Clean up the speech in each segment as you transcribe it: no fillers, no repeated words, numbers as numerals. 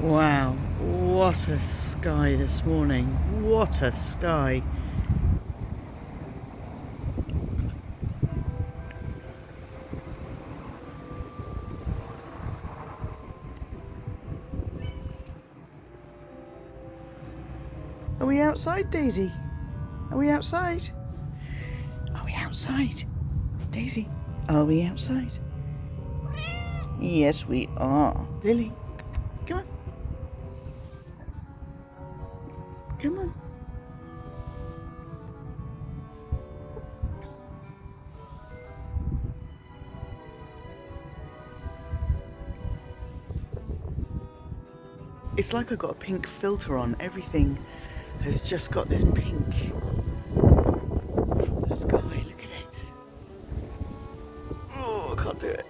Wow, what a sky this morning. What a sky. Are we outside, Daisy? Are we outside? Are we outside? Daisy, are we outside? Yes, we are. Lily, come on. Come on. It's like I've got a pink filter on. Everything has just got this pink from the sky. Look at it. Oh, I can't do it.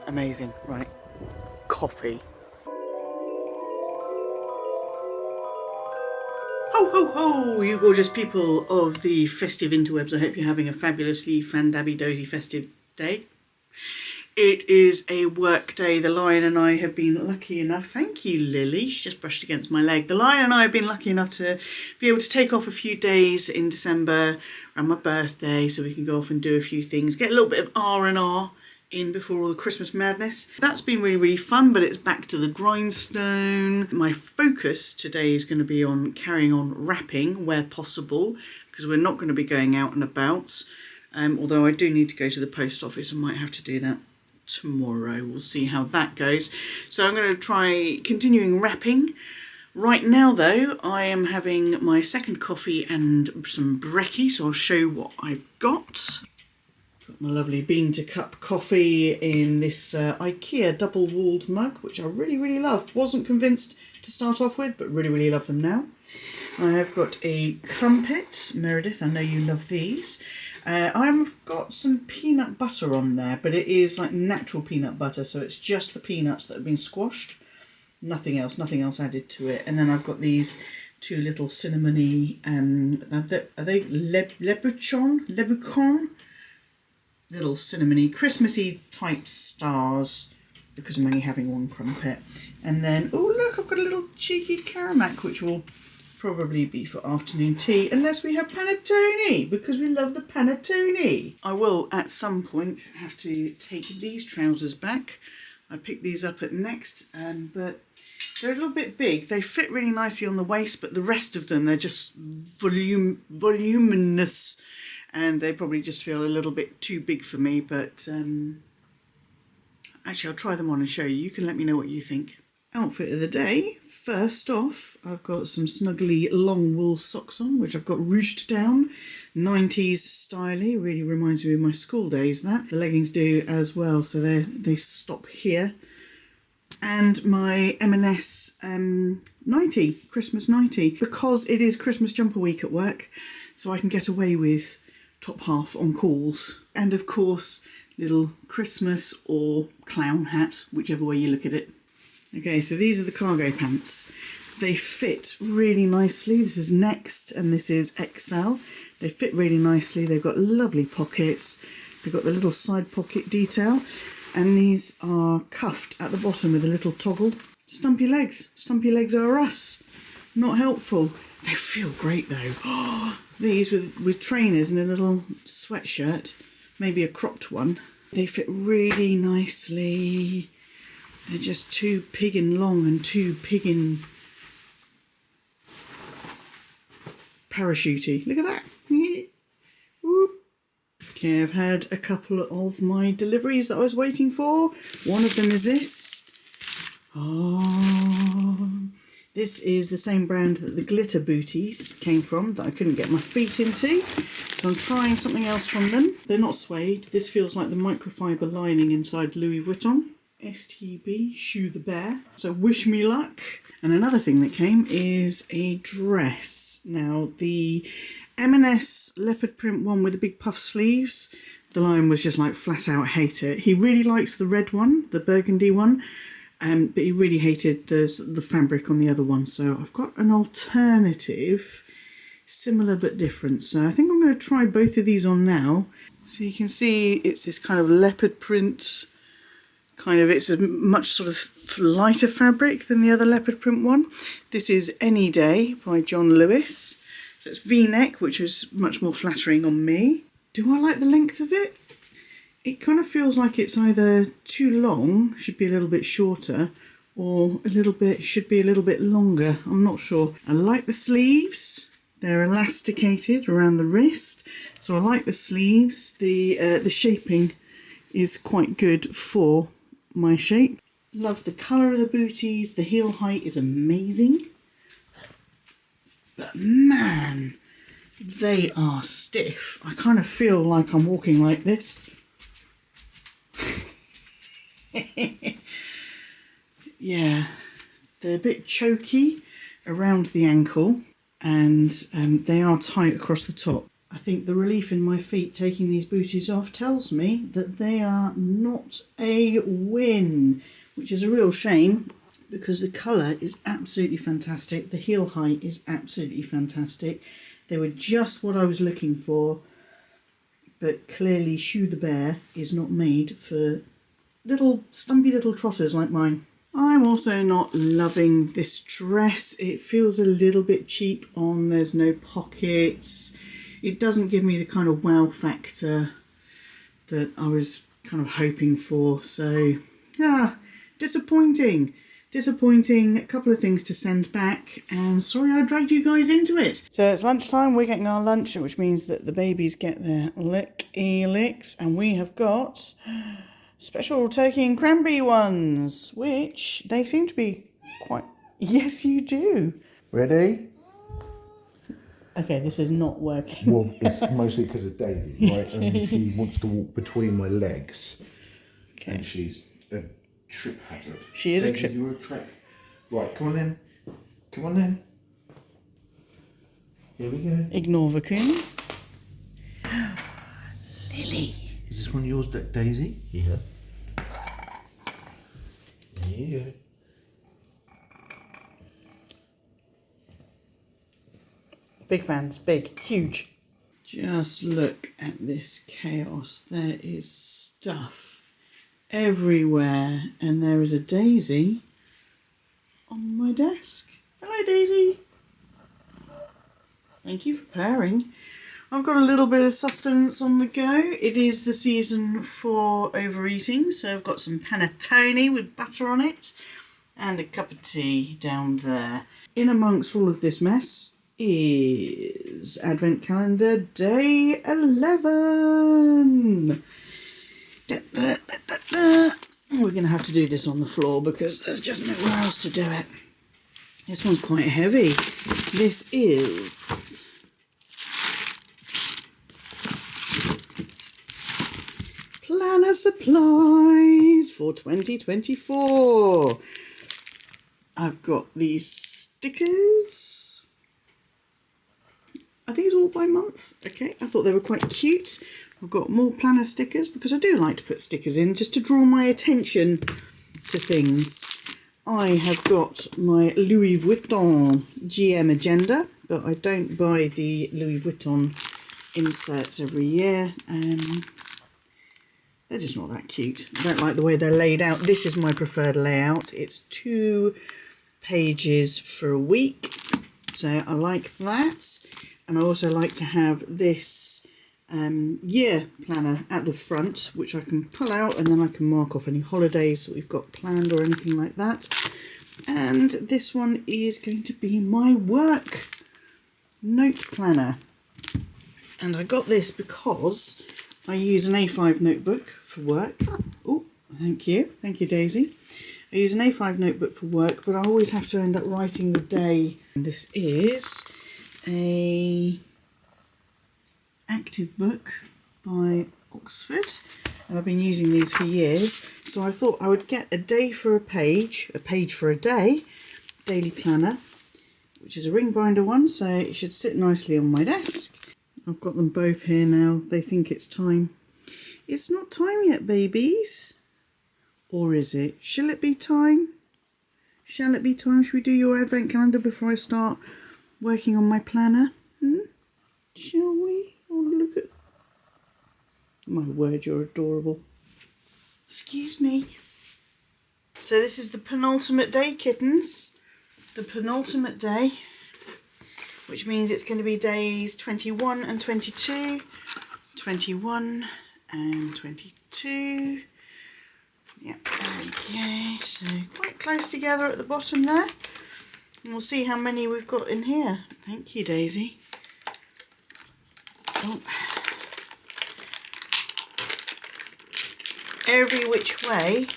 Amazing. Right. Coffee. Ho, ho, ho, you gorgeous people of the festive interwebs. I hope you're having a fabulously fandabby-dozy festive day. It is a work day. The Lion and I have been lucky enough, thank you Lily, she's just brushed against my leg. The Lion and I have been lucky enough to be able to take off a few days in December around my birthday so we can go off and do a few things, get a little bit of R&R in before all the Christmas madness. That's been really, really fun, but it's back to the grindstone. My focus today is going to be on carrying on wrapping where possible, because we're not going to be going out and about. Although I do need to go to the post office, I might have to do that tomorrow. We'll see how that goes. So I'm going to try continuing wrapping. Right now though, I am having my second coffee and some brekkie, so I'll show what I've got. Got my lovely bean to cup coffee in this IKEA double-walled mug, which I really, really love. Wasn't convinced to start off with, but really, really love them now. I have got a crumpet. Meredith, I know you love these. I've got some peanut butter on there, but it is like natural peanut butter, so it's just the peanuts that have been squashed. Nothing else added to it. And then I've got these two little cinnamony, are they Lebuchon? Little cinnamony, Christmassy type stars, because I'm only having one crumpet. And then, oh look, I've got a little cheeky Caramac, which will probably be for afternoon tea, unless we have panettone, because we love the panettone. I will at some point have to take these trousers back. I picked these up at Next, but they're a little bit big. They fit really nicely on the waist, but the rest of them, they're just voluminous, and they probably just feel a little bit too big for me, but actually I'll try them on and show you. You can let me know what you think. Outfit of the day. First off, I've got some snuggly long wool socks on, which I've got ruched down. 90s styly, really reminds me of my school days, that. The leggings do as well, so they stop here. And my M&S nightie, Christmas nightie, because it is Christmas jumper week at work, so I can get away with top half on calls. And of course, little Christmas or clown hat, whichever way you look at it. Okay, so these are the cargo pants. They fit really nicely. This is Next and this is XL. They fit really nicely. They've got lovely pockets. They've got the little side pocket detail. And these are cuffed at the bottom with a little toggle. Stumpy legs. Stumpy legs are us. Not helpful. They feel great though. Oh, these with trainers and a little sweatshirt. Maybe a cropped one. They fit really nicely. They're just too piggin' long and too piggin' parachutey. Look at that. Whoop. Okay, I've had a couple of my deliveries that I was waiting for. One of them is this. Oh, this is the same brand that the glitter booties came from that I couldn't get my feet into. So I'm trying something else from them. They're not suede. This feels like the microfiber lining inside Louis Vuitton. STB, Shoe the Bear. So wish me luck. And another thing that came is a dress. Now the M&S leopard print one with the big puff sleeves, the Lion was just like flat out hate it. He really likes the red one, the burgundy one, but he really hated the fabric on the other one. So I've got an alternative, similar but different. So I think I'm going to try both of these on now. So you can see it's this kind of leopard print kind of, it's a much sort of lighter fabric than the other leopard print one. This is Any Day by John Lewis. So it's V-neck, which is much more flattering on me. Do I like the length of it? It kind of feels like it's either too long, should be a little bit shorter, or should be a little bit longer. I'm not sure. I like the sleeves. They're elasticated around the wrist, so I like the sleeves. The shaping is quite good for my shape. Love the colour of the booties. The heel height is amazing. But man, they are stiff. I kind of feel like I'm walking like this. Yeah, they're a bit choky around the ankle, and they are tight across the top. I think the relief in my feet taking these booties off tells me that they are not a win, which is a real shame because the colour is absolutely fantastic. The heel height is absolutely fantastic. They were just what I was looking for, but clearly Shoe the Bear is not made for little stumpy little trotters like mine. I'm also not loving this dress. It feels a little bit cheap on. There's no pockets. It doesn't give me the kind of wow factor that I was kind of hoping for. So, disappointing. Disappointing. A couple of things to send back, and sorry I dragged you guys into it. So it's lunchtime. We're getting our lunch, which means that the babies get their licks, and we have got special turkey and cranberry ones, which they seem to be quite... Yes, you do. Ready? Okay, this is not working. Well, it's mostly because of Daisy, right? And she wants to walk between my legs. Okay. And she's a trip hazard. She is Daisy, a trip. You're a trip. Right, come on then. Come on then. Here we go. Ignore Vacoon. Lily. Is this one yours, Daisy? Yeah. There you go. Big fans, big, huge. Just look at this chaos. There is stuff everywhere, and there is a Daisy on my desk. Hello, Daisy. Thank you for pairing. I've got a little bit of sustenance on the go. It is the season for overeating, so I've got some panettone with butter on it and a cup of tea down there. In amongst all of this mess is Advent Calendar Day 11. We're going to have to do this on the floor because there's just nowhere else to do it. This one's quite heavy. This is planner supplies for 2024. I've got these stickers. Are these all by month? Okay, I thought they were quite cute. I've got more planner stickers because I do like to put stickers in just to draw my attention to things. I have got my Louis Vuitton GM agenda, but I don't buy the Louis Vuitton inserts every year. They're just not that cute. I don't like the way they're laid out. This is my preferred layout. It's 2 pages for a week, so I like that. And I also like to have this year planner at the front, which I can pull out and then I can mark off any holidays that we've got planned or anything like that. And this one is going to be my work note planner. And I got this because I use an A5 notebook for work. Oh, thank you. Thank you, Daisy. I use an A5 notebook for work, but I always have to end up writing the day. And this is a active book by Oxford. And I've been using these for years, so I thought I would get a day for a page for a day, daily planner, which is a ring binder one, so it should sit nicely on my desk. I've got them both here now. They think it's time. It's not time yet, babies. Or is it? Shall it be time? Shall it be time? Should we do your advent calendar before I start working on my planner? Shall we? Oh, look at... My word, you're adorable. Excuse me. So this is the penultimate day, kittens. The penultimate day, which means it's going to be days 21 and 22. 21 and 22. Yep, there we go. So quite close together at the bottom there. And we'll see how many we've got in here. Thank you, Daisy. Oh. Every which way.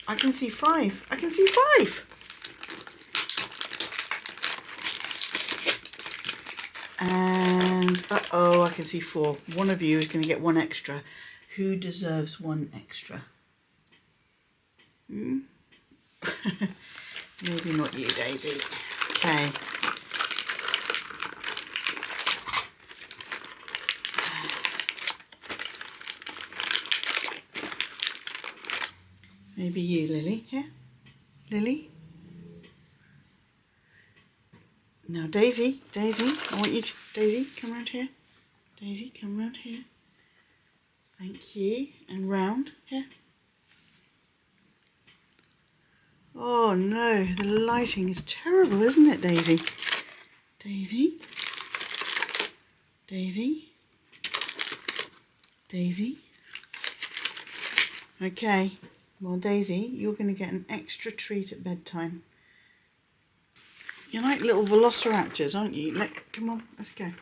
I can see 5. I can see 5. And uh-oh, I can see 4. One of you is going to get 1 extra. Who deserves 1 extra? Hmm? Maybe not you, Daisy. Okay. Maybe you, Lily. Here? Lily? Now, Daisy, I want you to... Daisy, come round here. Daisy, come round here. Thank you. And round. Here. Oh, no. The lighting is terrible, isn't it, Daisy? Daisy? Daisy? Daisy? Okay. Well, Daisy, you're going to get an extra treat at bedtime. You're like little velociraptors, aren't you? Come on, let's go.